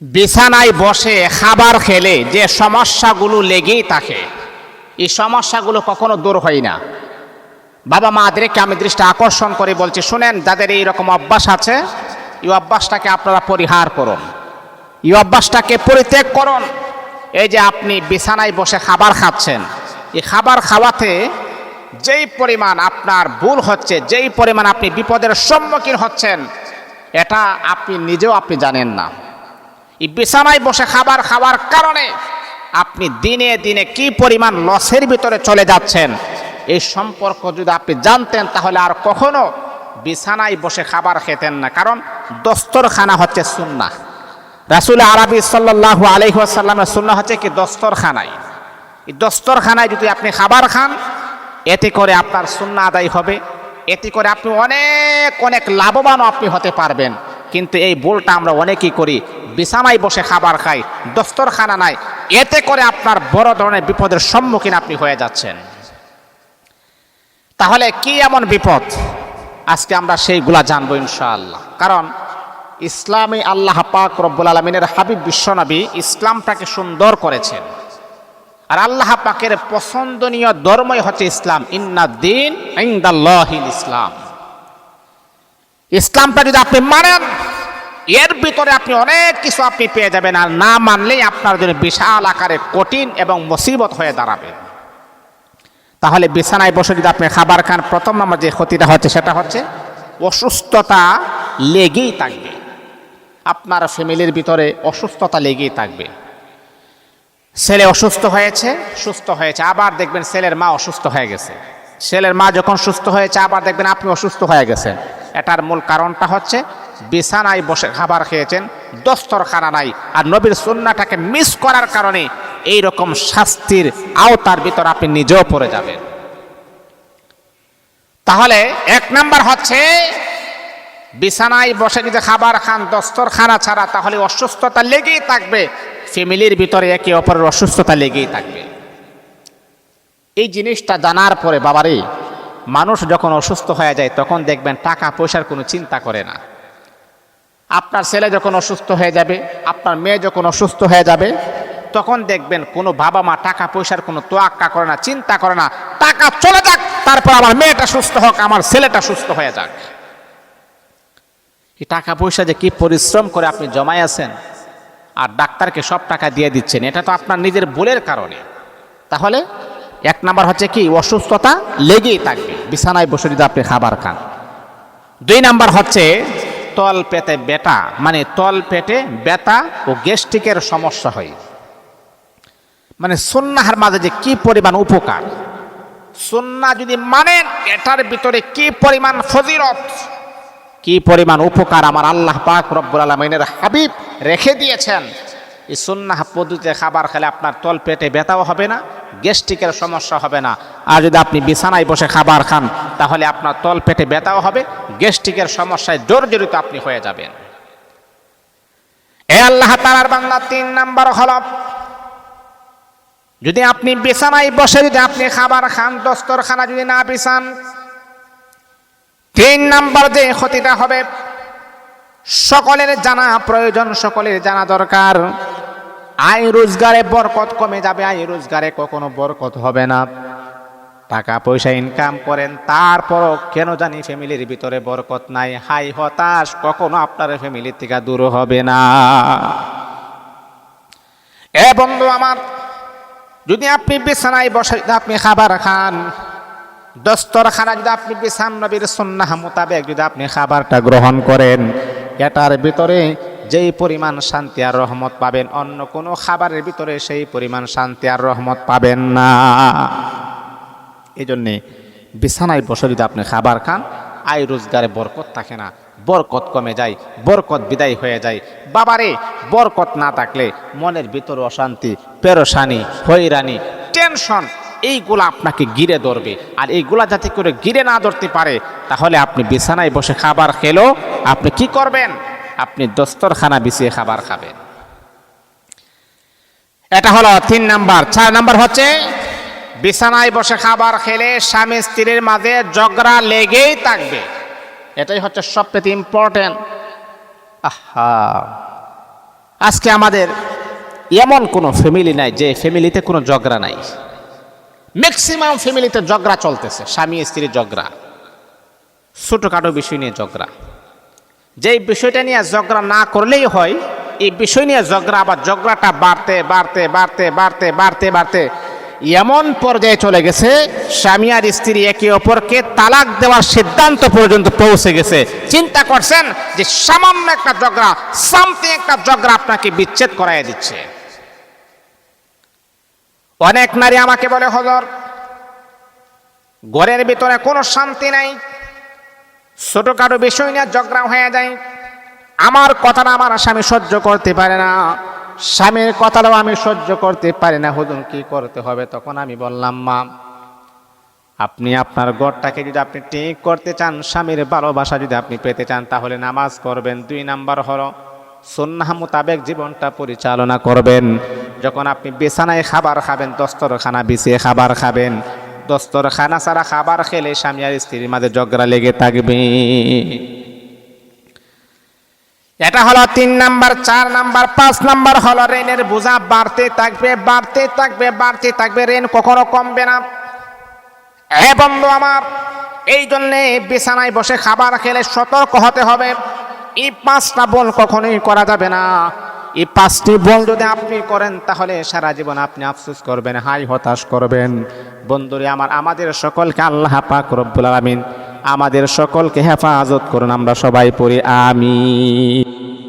বিছানায় বসে খাবার খেলে যে সমস্যাগুলো লেগেই থাকে, এই সমস্যাগুলো কখনো দূর হয় না। বাবা মাদেরকে আমি দৃষ্টি আকর্ষণ করে বলছি, শুনেন, যাদের এই রকম অভ্যাস আছে, এই অভ্যাসটাকে আপনারা পরিহার করুন, এই অভ্যাসটাকে পরিত্যাগ করুন। এই যে আপনি বিছানায় বসে খাবার খাচ্ছেন, এই খাবার খাওয়াতে যেই পরিমাণ আপনার ভুল হচ্ছে, যেই পরিমাণ আপনি বিপদের সম্মুখীন হচ্ছেন, এটা আপনি নিজেও জানেন না। এই বিছানায় বসে খাবার খাওয়ার কারণে আপনি দিনে দিনে কি পরিমাণ লসের ভিতরে চলে যাচ্ছেন, এই সম্পর্ক যদি আপনি জানতেন তাহলে আর কখনো বিছানায় বসে খাবার খেতেন না। কারণ দস্তরখানা হচ্ছে সুন্নাহ। রাসূল আরবি সাল্লাল্লাহু আলাইহি ওয়াসাল্লামের সুন্নাহ হচ্ছে কি দস্তরখানায়। এই দস্তরখানায় যদি আপনি খাবার খান, এতে করে আপনার সুন্নাহ আদায় হবে, এতে করে আপনি অনেক অনেক লাভবানও আপনি হতে পারবেন। কিন্তু এই ভুলটা আমরা অনেকেই করি, বিছানায় বসে খাবার খাই, দস্তরখানা নাই, এতে করে আপনার বড় ধরনের বিপদের সম্মুখীন আপনি হয়ে যাচ্ছেন। তাহলে কি এমন বিপদ, আজকে আমরা সেইগুলা জানবো ইনশাআল্লাহ। কারণ ইসলামে আল্লাহ পাক রব্বুল আলামিনের হাবিব বিশ্বনবী ইসলামটাকে সুন্দর করেছেন, আর আল্লাহ পাকের পছন্দনীয় ধর্মই হচ্ছে ইসলাম। ইন্নাদ্দীন ইনদাল্লাহিল ইসলাম। ইসলামটা যদি আপনি মানেন, এর ভিতরে আপনি অনেক কিছু আপনি পেয়ে যাবেন, আর না মানলেই আপনার জন্য বিশাল আকারে কঠিন এবং মুসিবত হয়ে দাঁড়াবে। তাহলে বিছানায় বসে যদি আপনি খাবার খান, প্রথম নম্বর যে ক্ষতিটা হচ্ছে সেটা হচ্ছে অসুস্থতা লেগেই থাকবে। আপনার ফ্যামিলির ভিতরে অসুস্থতা লেগেই থাকবে। ছেলে অসুস্থ হয়েছে, সুস্থ হয়েছে, আবার দেখবেন ছেলের মা অসুস্থ হয়ে গেছে। ছেলের মা যখন সুস্থ হয়েছে, আবার দেখবেন আপনি অসুস্থ হয়ে গেছেন। এটার মূল কারণটা হচ্ছে বিছানায় বসে খাবার খেয়েছেন, দস্তরখানা নাই, আর নবীর সুন্নাহটাকে মিস করার কারণে এই রকম শাস্তির আওতার ভিতর আপনি নিজেও পড়ে যাবেন। তাহলে এক নাম্বার হচ্ছে বিছানায় বসে যদি খাবার খান দস্তরখানা ছাড়া, তাহলে অসুস্থতা লেগেই থাকবে। ফ্যামিলির ভিতরে একে অপরের অসুস্থতা লেগেই থাকবে। এই জিনিসটা জানার পরে বাবারে, মানুষ যখন অসুস্থ হয়ে যায় তখন দেখবেন টাকা পয়সার কোনো চিন্তা করে না। আপনার ছেলে যখন অসুস্থ হয়ে যাবে, আপনার মেয়ে যখন অসুস্থ হয়ে যাবে, তখন দেখবেন কোনো বাবা মা টাকা পয়সার কোনো তোয়াক্কা করে না, চিন্তা করে না। টাকা চলে যাক, তারপর আমার মেয়েটা সুস্থ হোক, আমার ছেলেটা সুস্থ হয়ে যাক। এই টাকা পয়সা যে কি পরিশ্রম করে আপনি জমাই আছেন, আর ডাক্তারকে সব টাকা দিয়ে দিচ্ছেন, এটা তো আপনার নিজের ভুলের কারণে। তাহলে এক নাম্বার হচ্ছে কি, অসুস্থতা লেগেই থাকবে বিছানায় বসে যদি আপনি খাবার খান। দুই নাম্বার হচ্ছে তল পেটে ব্যথা, মানে তল পেটে ব্যথা ও গ্যাস্ট্রিকের সমস্যা হয়। মানে সুন্নাহর মাঝে যে কি পরিমাণ উপকার, সুন্নাহ যদি মানেন এটার ভিতরে কি পরিমাণ ফজিলত, কি পরিমাণ উপকার আমার আল্লাহ পাক রব্বুল আলামিনের হাবিব রেখে দিয়েছেন। এই সুন্নাহ পদ্ধতিতে খাবার খেলে আপনার তল পেটে ব্যথাও হবে না, গ্যাস্ট্রিকের সমস্যা হবে না। আর যদি আপনি বিছানায় বসে খাবার খান, তাহলে আপনার তল পেটে ব্যথাও হবে, গ্যাস্ট্রিকের সমস্যায় জর্জরিত আপনি হয়ে যাবেন। এ আল্লাহ তাআলার বান্দা, তিন নাম্বার হলো যদি আপনি বিছানায় বসে যদি আপনি খাবার খান, দস্তরখানা যদি না বিছান, তিন নাম্বার যে ক্ষতিটা হবে, সকলের জানা প্রয়োজন, সকলের জানা দরকার, আয় রোজগারে বরকত কমে যাবে, আয় রোজগারে কখনো বরকত হবে না। টাকা পয়সা ইনকাম করেন, তারপরও কেন জানি ফ্যামিলির ভিতরে বরকত নাই, হাই হতাশ, কখনো আপনার ফ্যামিলির থেকে দূর হবে না। এ বন্ধু আমার, যদি আপনি বিছানায় বসে আপনি খাবার খান, দস্তরখানা যদি আপনি বিছান, নবীর সুন্নাহ মোতাবেক যদি আপনি খাবারটা গ্রহণ করেন, এটার ভিতরে যেই পরিমাণ শান্তি আর রহমত পাবেন, অন্য কোনো খাবারের ভিতরে সেই পরিমাণ শান্তি আর রহমত পাবেন না। এই জন্যে বিছানায় বসে যদি আপনি খাবার খান, আয় রোজগারে বরকত থাকে না, বরকত কমে যায়, বরকত বিদায় হয়ে যায়। বাবারে, বরকত না থাকলে মনের ভিতরে অশান্তি, পেরেশানি, হয়রানি, টেনশন, এইগুলা আপনাকে ঘিরে ধরবে। আর এইগুলা যাতে করে ঘিরে না ধরতে পারে, তাহলে আপনি বিছানায় বসে খাবার খেলেও আপনি কি করবেন, আপনি দস্তরখানা বিছিয়ে খাবার খাবেন। এটা হলো তিন নাম্বার। চার নাম্বার হচ্ছে বিছানায় বসে খাবার খেলে স্বামী স্ত্রীর মাঝে ঝগড়া লেগেই থাকবে। এটাই হচ্ছে সবচেয়ে ইম্পর্টেন্ট। আজকে আমাদের এমন কোনো ফ্যামিলি নাই যে ফ্যামিলিতে কোনো ঝগড়া নাই। ম্যাক্সিমাম ফ্যামিলিতে ঝগড়া চলতেছে, স্বামী স্ত্রীর ঝগড়া, ছোটোখাটো বিষয় নিয়ে ঝগড়া। যেই বিষয়টা নিয়ে ঝগড়া না করলেই হয়, এই বিষয় নিয়ে ঝগড়া, আবার ঝগড়াটা বাড়তে বাড়তে বাড়তে বাড়তে বাড়তে বাড়তে এমন পর্যায়ে চলে গেছে স্বামী আর স্ত্রী একে অপরকে তালাক দেওয়ার সিদ্ধান্ত পর্যন্ত পৌঁছে গেছে। চিন্তা করছেন যে সামান্য একটা ঝগড়া, সামথিং একটা ঝগড়া আপনাকে বিচ্ছেদ করাই দিচ্ছে। অনেক নারী আমাকে বলে, হুজুর ঘরের ভিতরে কোনো শান্তি নাই, ছোটখাটো বিষয় নিয়ে ঝগড়া হয়ে যায়, আমার কথাটা আমার স্বামী সহ্য করতে পারে না, স্বামীর কথাটাও আমি সহ্য করতে পারি না, হুজুর কি করতে হবে? তখন আমি বললাম, মা আপনি আপনার ঘরটাকে যদি আপনি ঠিক করতে চান, স্বামীর ভালোবাসা যদি আপনি পেতে চান, তাহলে নামাজ পড়বেন। 2 নাম্বার হলো সুন্নাহ মোতাবেক জীবনটা পরিচালনা করবেন। যখন আপনি বিছানায় খাবার খাবেন, দস্তরখানা বিছিয়ে খাবার খাবেন। দস্তরখানা ছাড়া খাবার খেলে স্বামী আর স্ত্রীর মাঝে ঝগড়া লেগে থাকবে। এটা হলো 3 নাম্বার। 4 নাম্বার, 5 নাম্বার হলো ঋণের বোঝা বাড়তে থাকবে, বাড়তে থাকবে, বাড়তে থাকবে, ঋণ কখনো কমবে না। বন্ধু আমার, এই জন্যে বিছানায় বসে খাবার খেলে সতর্ক হতে হবে। এই 5টা ভুল কখনোই করা যাবে না। এই 5টি ভুল যদি আপনি করেন, তাহলে সারা জীবন আপনি আফসোস করবেন, হাই হতাশ করবেন। বন্ধুরে আমার, আমাদের সকলকে আল্লাহ পাক রব্বুল আলামিন আমাদের সকলকে হেফাজত করুন। আমরা সবাই পড়ি আমিন।